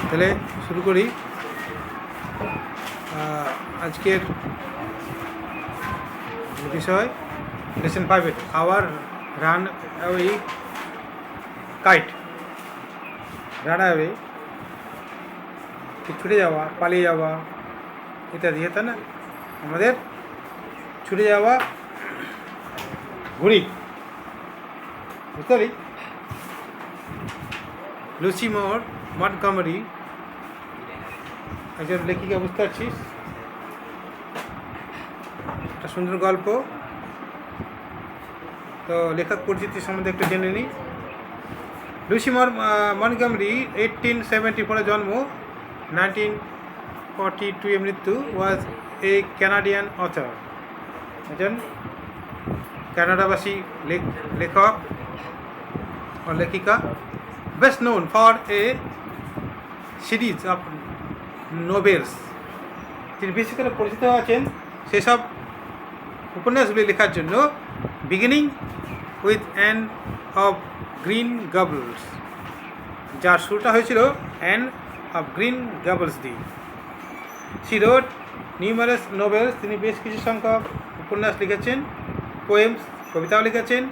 তাহলে শুরু করি আজকের বিষয় lesson 5 our run away kite. Run away ছুটে যাওয়া, পালিয়ে যাওয়া ইত্যাদি, তাই না? আমাদের ছুটে যাওয়া ঘুড়ি, বুঝতে পারি। লুসি মন্টগোমারি একজন লেখিকা, বুঝতে পারছিস? একটা সুন্দর গল্প। তো লেখক পরিচিতি সম্বন্ধে একটু জেনে নিই। লুসি মন্টগোমারি 1874 জন্ম, 1942 মৃত্যু। ওয়াজ এ ক্যানাডিয়ান অথর, একজন কানাডাবাসী লেখক ও লেখিকা। Best known for a series of novels. তিনি বেশি করে পরিচিত আছেন সেসব উপন্যাসগুলি লেখার জন্য। Beginning with an of green গাবলস, যার শুরুটা হয়েছিল অ্যান অফ গ্রিন গাবলস দিয়ে। শি রোড নিউমারাস নোভেলস, তিনি বেশ কিছু সংখ্যক উপন্যাস লিখেছেন। পোয়েমস, কবিতাও লিখেছেন।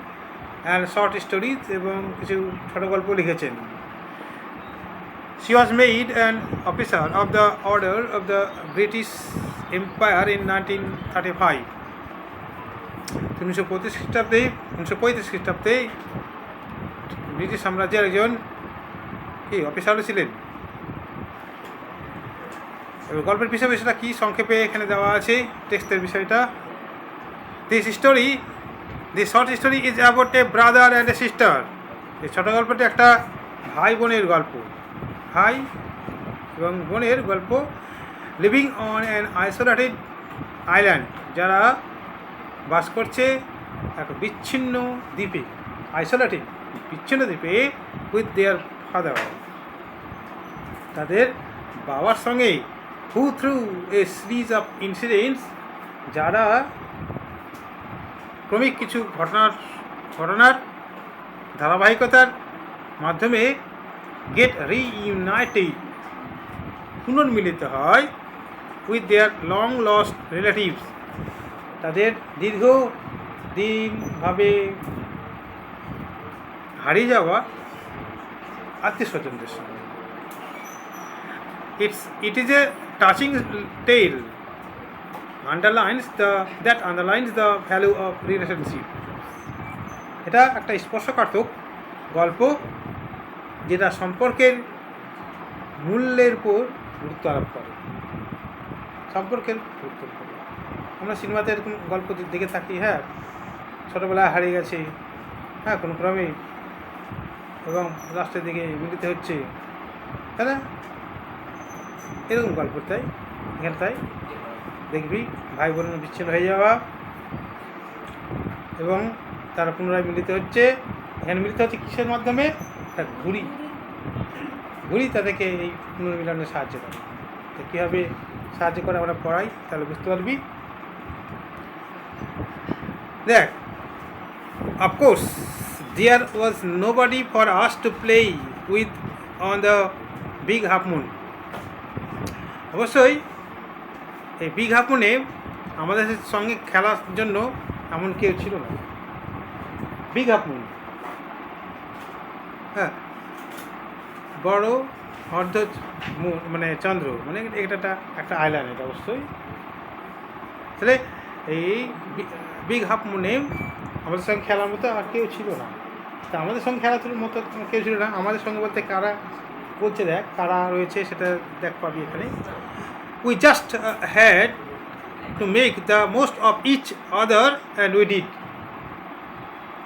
অ্যান্ড শর্ট স্টোরিজ, এবং কিছু ছোট গল্প লিখেছেন। She was made an officer of the Order of the British Empire in 1935. 1935 খ্রিস্টাব্দে ব্রিটিশ সাম্রাজ্যের একজন অফিসারও ছিলেন। এবার গল্পের বিষয়টা কি সংক্ষেপে এখানে দেওয়া আছে, টেক্সটের বিষয়টা। This short story is about a brother and a sister. এই ছোট গল্পটি একটা ভাই বোনের গল্প, ভাই এবং বোনের গল্প। Living on an isolated island, যারা বাস করছে এক বিচ্ছিন্ন দ্বীপে, আইসোলেটেড বিচ্ছিন্ন দ্বীপে। উইথ দেয়ার ফাদার, তাদের বাবার সঙ্গে। Who through a series of incidents, যারা ক্রমিক কিছু ঘটনার ধারাবাহিকতার মাধ্যমে গেট রিইউনাইটেড, পুনর্মিলিত হয়। With their long lost relatives, তাদের দীর্ঘদিনভাবে হারিয়ে যাওয়া আত্মীয় স্বজনদের সঙ্গে। It is a touching tale that underlines the value of relationship. এটা একটা স্পর্শকাতর গল্প যেটা সম্পর্কের মূল্যের উপর গুরুত্ব আরোপ করে। সম্পর্কের গুরুত্ব করে। আমরা সিনেমাতে এরকম গল্প দেখে থাকি, হ্যাঁ, ছোটোবেলায় হারিয়ে গেছে, হ্যাঁ, কোনো ক্রমে, এবং লাস্টের দিকে মিলিত হচ্ছে, তাই না? এরকম গল্প তাই এখানে তাই দেখবি ভাই বোনের বিচ্ছিন্ন হয়ে যাওয়া এবং তারা পুনরায় মিলিত হচ্ছে। এখানে মিলিত হচ্ছে কিসের মাধ্যমে? একটা ঘুড়ি তাদেরকে এই পুনর্মিলনে সাহায্য করে। তো কীভাবে সাহায্য করে আমরা পড়াই, তাহলে বুঝতে পারবি। দেখ, of course there was nobody for us to play with on the big half moon. অবশ্যই এই বিগ হাফ মুনে আমাদের সঙ্গে খেলার জন্য এমন কেউ ছিল না। বিগ হাফ মুন, হ্যাঁ, বড় অর্ধ মুন মানে চন্দ্র, মানে এটা একটা আইল্যান্ড, এটা অবশ্যই। তাহলে এই বিগ হাফ মুনে আমাদের সঙ্গে খেলার মতো আর কেউ ছিল না। তা আমাদের সঙ্গে খেলাধুলোর মতো কেউ ছিল না। আমাদের সঙ্গে বলতে কারা বলছে, দেখ কারা রয়েছে সেটা দেখ পাবি এখানে। We just had to make the most of each other and we did.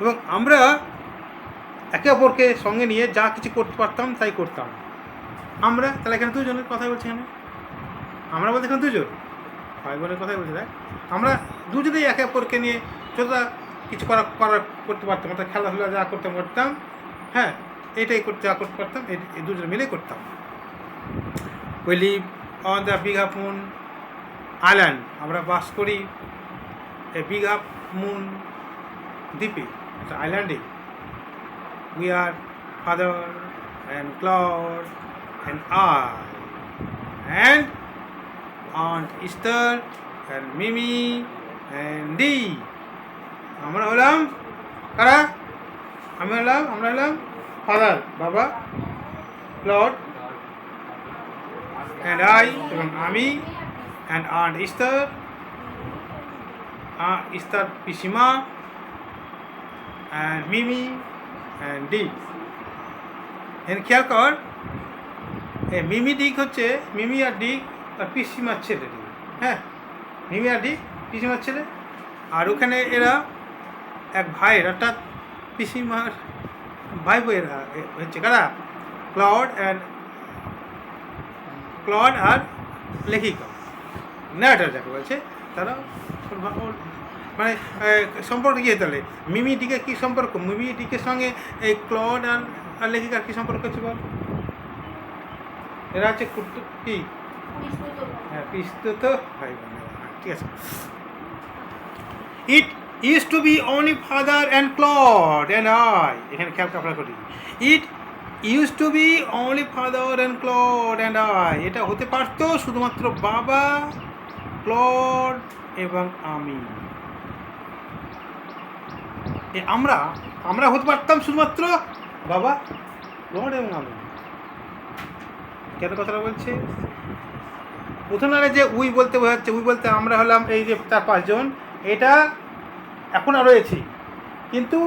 এবং আমরা একে অপরকে সঙ্গে নিয়ে যা কিছু করতে পারতাম তাই করতাম। আমরা, তাহলে এখানে দুজনের কথাই বলছি। এখানে আমরা বলতে এখানে দুজন ভাই বোনের কথাই বলছি। দেখ, আমরা দুজনেই একে অপরকে নিয়ে যতটা কিছু করতে পারতাম, অর্থাৎ খেলাধুলা যা করতাম, হ্যাঁ, এটাই যা করতে পারতাম এই দুজনে মিলে করতাম। We live on the Big Half Moon Island, আমরা বাস করি এই বিগ হাফ মুন দ্বীপে, একটা আইল্যান্ডে। We are father and Claude and I, and Aunt Esther and Mimi and Dee. আমরা হলাম কারা? আমরা হলাম ফাদার বাবা, লর্ড, and I এবং আমি, and Aunt Esther, Esther পিসিমা, and Mimi and Dee. এর খেয়াল কর, মিমি ডিক হচ্ছে মিমি আর ডিক আর পিসিমার ছেলে, হ্যাঁ, মিমি আর ডিক পিসিমার ছেলে। আর ওখানে এরা এক ভাইয়ের, অর্থাৎ পিসিমার ভাই বইয়েরা হচ্ছে কারা? ক্লড আর লেখিকা, ন্যারেটর যাকে বলছে, তারা মানে সম্পর্ক কী তাহলে? মিমি ডিকের কী সম্পর্ক? মিমি ডিকের সঙ্গে এই ক্লড আর লেখিকার কী সম্পর্ক হচ্ছে বল? এরা হচ্ছে কি? হ্যাঁ, পিস্তুত ভাই বোন। ঠিক আছে। It is to be only father and Claude and I. এখানে খেয়াল কাপড়া করি, it use to be only father and Claude and I. এটা হতে পারতো শুধুমাত্র বাবা, ক্লড এবং আমি। আমরা হতে পারতাম শুধুমাত্র বাবা, ক্লড এবং আমি। কেন কথাটা বলছে? প্রথমে যে উই বলতে বোঝাচ্ছে, উই বলতে আমরা হলাম এই যে 4-5 জন, এটা এখন আর রয়েছি, কিন্তু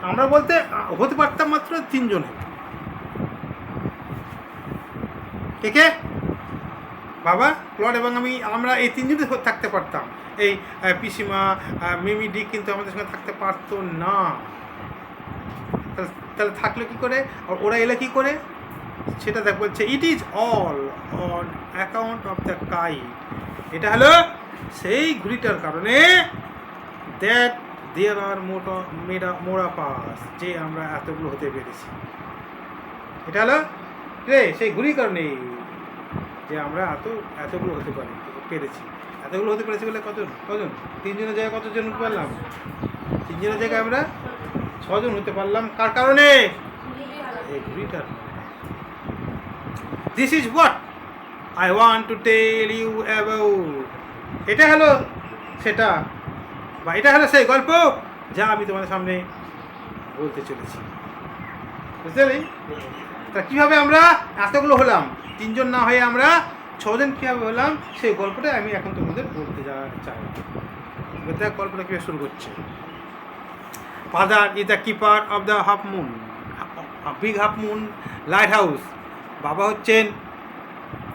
আমরা বলতে হতে পারতাম মাত্র 3 জনে। কে? বাবা, ক্লড এবং আমি, আমরা এই 3 জনে থাকতে পারতাম। এই পিসিমা মিমি ডিক কিন্তু আমাদের সঙ্গে থাকতে পারতো না। তাহলে থাকলো কী করে? আর ওরা এলে কী করে? সেটা দেখ বলছে, it is all on account of the kite. এটা হলো সেই ঘুড়িটার কারণে, দ্যাট দেয়ার আর মোরা পাস, যে আমরা এতগুলো হতে পেরেছি। এটা হলো সেই ঘুড়ির কারণে যে আমরা এতগুলো হতে পেরেছি। এতগুলো হতে পেরেছি বলে কজন? 3 জনের জায়গায় কতজন হতে পারলাম? 3 জনের জায়গায় আমরা 6 জন হতে পারলাম। কার কারণে? এই ঘুড়িটার। This is what I want to tell you about. এটা হলো সেটা, বা এটা হলো সেই গল্প যা আমি তোমাদের সামনে বলতে চলেছি। বুঝতে পারলি? তা কীভাবে আমরা এতগুলো হলাম? 3 জন না হয়ে আমরা 6 জন কীভাবে হলাম, সেই গল্পটা আমি এখন তোমাদের বলতে চাই। দেখ গল্পটা কীভাবে শুরু করছে। Father is the keeper of the half moon, big half moon light house. বাবা হচ্ছেন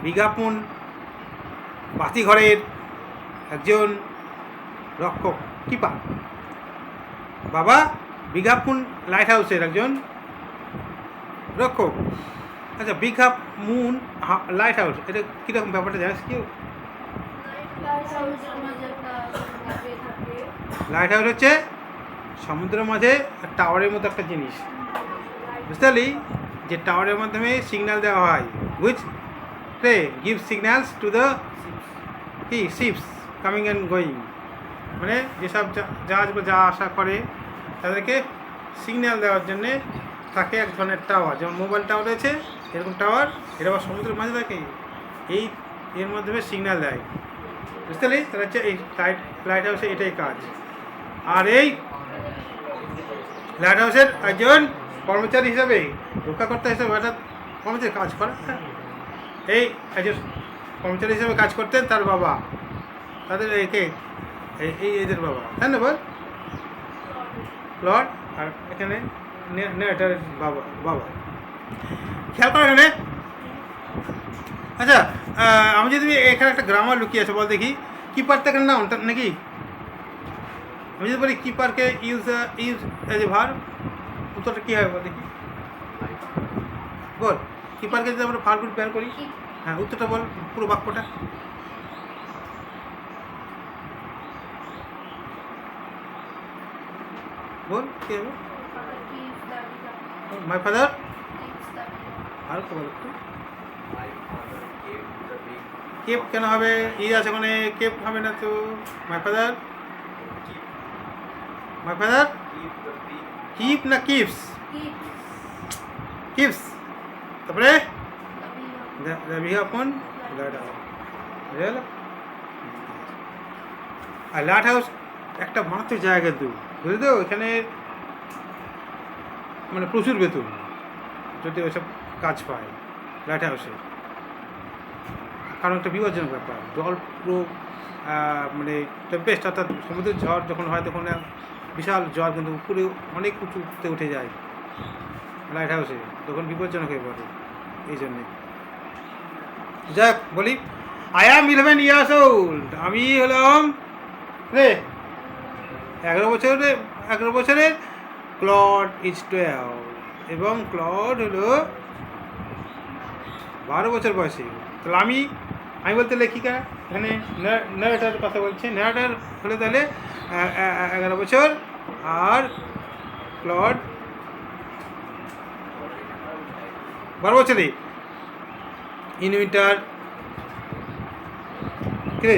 বিগ হাফ মুন বাতিঘরের একজন রক্ষক, কিপার। বাবা বিগ হাফ মুন লাইট হাউসের একজন রক্ষক। আচ্ছা, big half moon light house, এটা কীরকম ব্যাপারটা জানিস কেউ? লাইট হাউস হচ্ছে সমুদ্রের মাঝে টাওয়ারের মতো একটা জিনিস, বুঝতে পারলি? যে টাওয়ারের মাধ্যমে সিগন্যাল দেওয়া হয়, which give signals to the ships coming and going. মানে যেসব জাহাজগুলো যা আসা করে তাদেরকে সিগন্যাল দেওয়ার জন্যে থাকে এক ধরনের টাওয়ার, যেমন মোবাইল টাওয়ার রয়েছে, এরকম টাওয়ার। এরা আবার সমুদ্রের মাঝে থাকে, এর মাধ্যমে সিগন্যাল দেয়, বুঝতে পারলি? তাহলে হচ্ছে এই লাইট হাউসে এটাই কাজ। আর এই লাইট হাউসের একজন কর্মচারী হিসাবে, রক্ষাকর্তা হিসাবে, অর্থাৎ কর্মচারী কাজ করে, এই একজন কর্মচারী হিসাবে কাজ করতেন তার বাবা, তাদের এদের বাবা, তাই না বল? লর্ড। আর এখানে নেটারের বাবা। খেয়াল করে এখানে। আচ্ছা, আমি যদি এখানে একটা গ্রামার লুকিয়ে আছে, বল দেখি। কিপার তো এখানে নাম নাকি? আমি যদি বলি কিপারকে ইউজ এজ এ ভার্ব, উত্তরটা কী হবে বল দেখি? বল, কিপারকে যদি আমরা ভার্ব ব্যবহার করি, হ্যাঁ, উত্তরটা বল, পুরো বাক্যটা বল, কী হবে? My father. আর কি বল একটু? কেপ কেন হবে? ই আছে ওখানে, কেপ হবে না তো। মাই ফাদার কিপ না কিপস? কিপস। তারপরে the bigha pond light house, বুঝা গেল? আর লাইট হাউস একটা মাত্র জায়গা কিন্তু, বুঝলি তো? এখানে মানে প্রচুর বেতন যদি ওইসব কাজ পায় লাইট হাউসে, কারণ একটা বিপজ্জনক ব্যাপার। জল পুরো মানে টেম্পেস্ট, অর্থাৎ সমুদ্রের ঝড় যখন হয় তখন বিশাল জল কিন্তু উপরে অনেক উঁচুতে উঠে যায় লাইট হাউসে, তখন বিপজ্জনক হয়ে পড়ে। এই জন্যে যাক বলি, আই অ্যাম 11 years old, আমি হলাম রে 11 বছরের। ক্লড ইজ 12, এবং ক্লড হলো 12 বছর বয়সী। তাহলে আমি বলতে লেখিকা, এখানে ন্যারেটার কথা বলছে, ন্যারেটার হলে তাহলে 11 বছর, আর ক্লড 12 বছরই। ইন উইন্টার,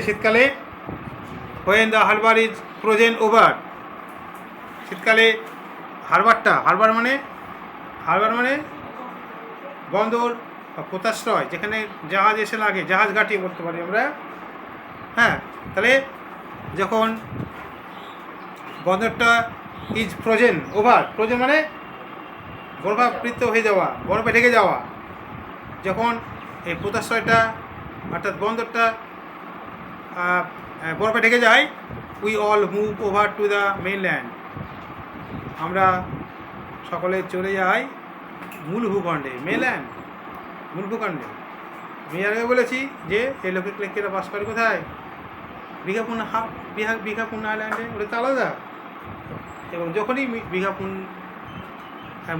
শীতকালে, when the harbour is frozen over, শীতকালে হারবার মানে বন্দর বা পোতাশ্রয়, যেখানে জাহাজ এসে লাগে, জাহাজ ঘাটি বলতে পারি আমরা। হ্যাঁ, তাহলে যখন বন্দরটা ইজ ফ্রোজেন ওভার, ফ্রোজেন মানে বরফাবৃত হয়ে যাওয়া, বরফে ঢেকে যাওয়া, যখন এই পোতাশ্রয়টা অর্থাৎ বন্দরটা বরফে ঢেকে যায়, we all move over to the mainland, আমরা সকলে চলে যাই মূল ভূখণ্ডে, মেইনল্যান্ড মূল ভূখণ্ডে। আমি আগে বলেছি যে এই লোকেরা বাস করে কোথায়? বিঘাপুন আইল্যান্ডে, ওটা তো আলাদা। এবং যখনই বিঘাপুন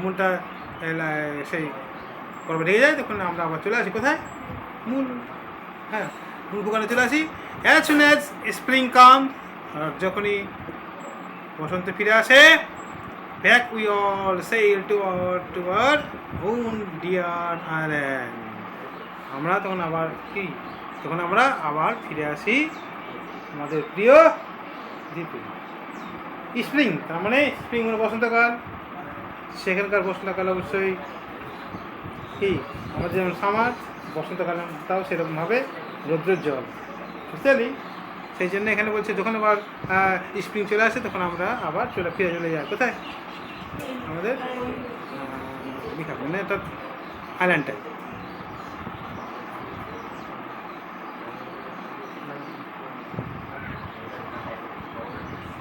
মূলটা সেই বরফে ঢেকে যায়, তখন আমরা আবার চলে আসি কোথায়? মূল ভূখণ্ডে চলে আসি। As soon as spring come, আর যখনই বসন্ত ফিরে আসে, back we all sail to our own dear island, আমরা তখন আবার ফিরে আসি আমাদের প্রিয় দ্বীপে। স্প্রিং তার মানে স্প্রিং মানে বসন্তকাল, সেখানকার বসন্তকাল অবশ্যই কি আমাদের যেমন সামার, বসন্তকাল তাও সেরকমভাবে রৌদ্রের জল, বুঝতে পারলি? সেই জন্য এখানে বলছে যখন আবার স্প্রিং চলে আসে, তখন আমরা আবার ফিরে চলে যাই কোথায়? আমাদের বিঘাপুন, অর্থাৎ আইল্যান্ডটায়।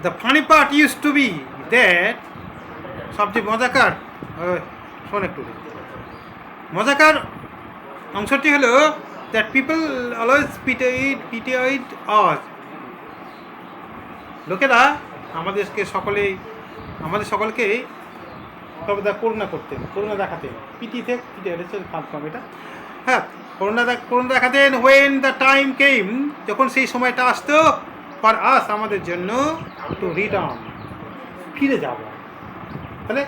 The funny part used to be that, সবচেয়ে মজাকার অংশটি হলো that people always pitied us, লোকেরা আমাদের সকলকে সর্বদা করুণা দেখাতেন। পিটি হচ্ছে এটা, হ্যাঁ, করুণা দেখাতেন। when the time came, যখন সেই সময়টা আসতো, for us আমাদের জন্য, to return ফিরে যাব। তাহলে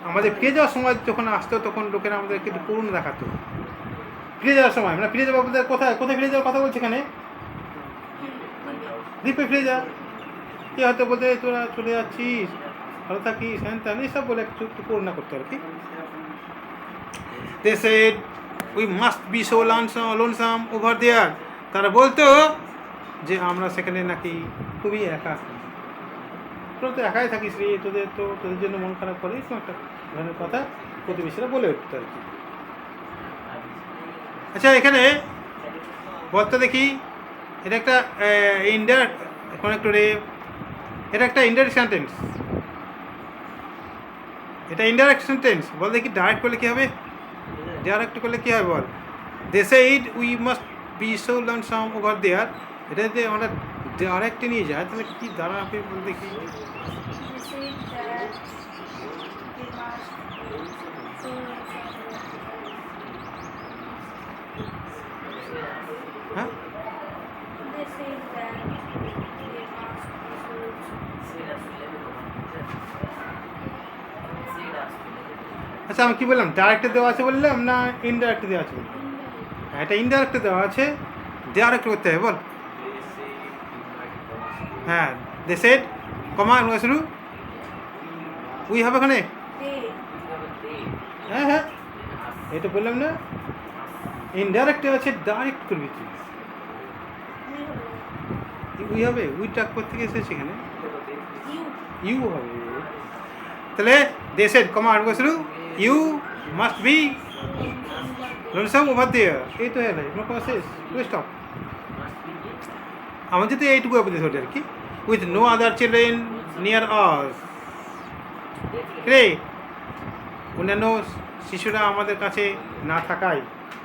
আমাদের ফিরে যাওয়ার সময় যখন আসতো, তখন লোকেরা আমাদেরকে একটু করুণা দেখাতো। ফিরে যাওয়ার সময় মানে ফিরে যাবো কোথায় ফিরে যাওয়ার কথা বলছে এখানে? দ্বীপে ফিরে যা। কে হয়তো বলতে তোরা চলে যাচ্ছিস, ভালো থাকিস, হ্যান ত্যান, এইসব বলে একটু করুণা করতে আর কি। They said we must be so lonesome over there, তারা বলতো যে আমরা সেখানে নাকি খুবই একা, তোরা তো একাই থাকিস রে, তোদের জন্য মন খারাপ করে, এরকম একটা ধরনের কথা প্রতিবেশীরা বলে উঠতো আর কি। আচ্ছা, এখানে বলতে দেখি, এটা একটা ইনডাইরেক্ট কানেক্টরে, এটা একটা ইনডাইরেক্ট সেন্টেন্স, এটা ইনডাইরেক্ট সেন্টেন্স। বল দেখি ডাইরেক্ট করলে কী হবে? ডাইরেক্ট করলে কী হবে বল? They said we must be so lonesome over there, এটা যদি আমরা ডাইরেক্টে নিয়ে যায় তাহলে কি দাঁড়াবে বল দেখি? হ্যাঁ, আচ্ছা, আমি কি বললাম? ডাইরেক্টে দেওয়া আছে বললাম না ইনডাইরেক্টে দেওয়া আছে বললাম? এটা ইনডাইরেক্টে দেওয়া আছে, ডাইরেক্ট করতে হবে বল। হ্যাঁ, দে সেড কমা শুরু উই হবে ওখানে। হ্যাঁ, এটা বললাম না, ইনডাইরেক্টে আছে ডাইরেক্ট করবি তুই। উই হবে, উইটা করতে গেছে সেখানে ইউ হবে। তাহলে they said command goes through you must be lonesome over there। এই তো হ্যাঁ no process to stop। আমাদের তো এইটুকু উপদেশ ওটা আর কি, with no other children near us। রে অন্যান্য শিশুরা আমাদের কাছে না থাকায়,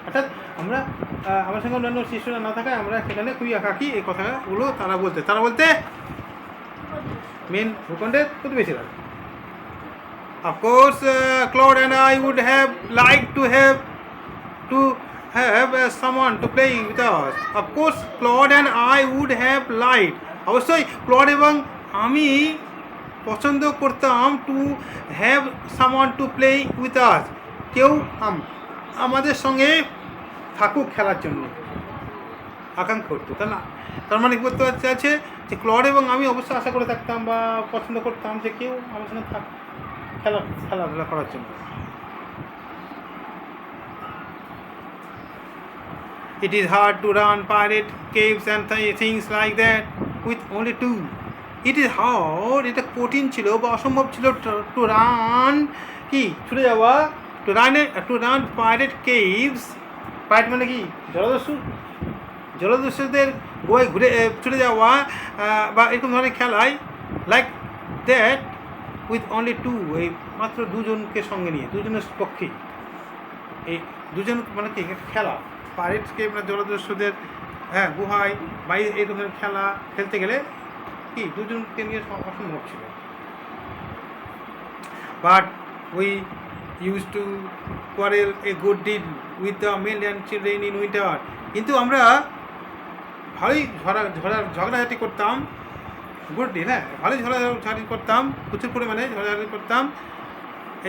অর্থাৎ আমরা আমার সঙ্গে অন্যান্য শিশুরা না থাকায় আমরা সেখানে খুবই একাকী, এই কথাগুলো তারা বলতে মেন ভূখণ্ডের প্রতিবেশীরা। Of course, Claude and I would have liked to have someone to play with us. Of course, Claude and I would have liked। অবশ্যই ক্লড এবং আমি পছন্দ করতাম to have someone to play with us, কেউ আমাদের সঙ্গে থাকুক খেলার জন্য আকাঙ্ক্ষা করতো। তার মানে বলতে চাইছে যে ক্লড এবং আমি অবশ্যই আশা করে থাকতাম বা পছন্দ করতাম যে কেউ আমার সঙ্গে খেলাধুলা করার জন্য। It is hard to run pirate caves and things like that with only two। It is hard, এটা কঠিন ছিল বা অসম্ভব ছিল টু রান, কি ছুটে যাওয়া, to run pirate caves. Pirate মানে কি জলদস্যুদের গোয়ায় ঘুরে ছুটে যাওয়া বা এরকম ধরনের খেলায় like that with only two, এই মাত্র দুজনকে সঙ্গে নিয়ে, দুজনের পক্ষে। এই দুজন মানে কি খেলা পাইরেটকে মানে জলদস্যুদের গুহায় বা এই ধরনের খেলা খেলতে গেলে কি দুজনকে নিয়ে অসম্ভব ছিল। But we use to quarrel a good deal with the men and children in winter. কিন্তু আমরা ভালোই ঝগড়াঝাটি করতাম, গুড ডিল, হ্যাঁ ভালোই ঝগড়াঝাটি করতাম, প্রচুর পরিমাণে ঝগড়াঝাটি করতাম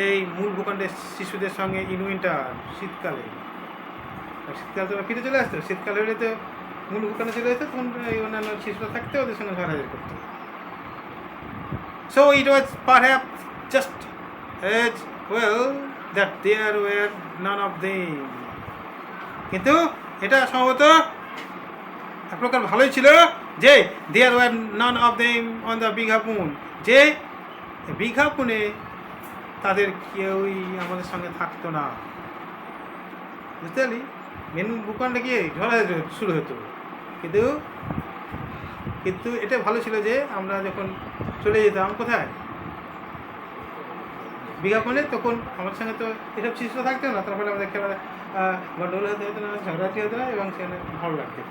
এই মূল ভূখণ্ডের শিশুদের সঙ্গে ইন উইন্টার, শীতকালে। শীতকাল তো ফিরে চলে আসতো, শীতকালে হলে তো মূল ভূখণ্ডে চলে আসতো, তখন এই অন্যান্য শিশুরা থাকতে ওদের সঙ্গে ঝগড়াঝাটি করতো। So it was perhaps just as well that there were none of them। কিন্তু এটা সম্ভবত এক প্রকার ভালোই ছিল যে there were none of them on the big half moon, যে বিগ হাফ মুনে তাদের কেউই আমাদের সঙ্গে থাকতো না। বুঝতে পারলি, মেন ভূখণ্ডে গিয়ে ঝড়াঝাটি শুরু হতো। কিন্তু এটা ভালো ছিল যে আমরা যখন চলে যেতাম কোথায় বিজ্ঞাপনে, তখন আমার সঙ্গে তো এসব শিশুরা থাকতো না, তার ফলে আমাদের খেলা গন্ডগোল হতো না, ঝগড়াঝাটি হতো না, এবং সেখানে ভালো লাগতো,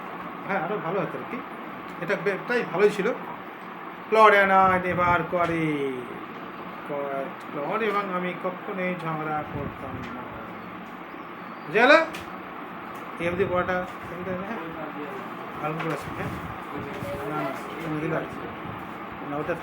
হ্যাঁ আরও ভালো হতো আর কি। এটাই ভালোই ছিল। ক্লড অ্যান্ড আই নেভার করে, ক্লড এবং আমি কখনোই ঝগড়া করতাম না। বুঝে গেল? এই অবধি পড়াটা হ্যাঁ ভালো করে আসবে। হ্যাঁ না ওটা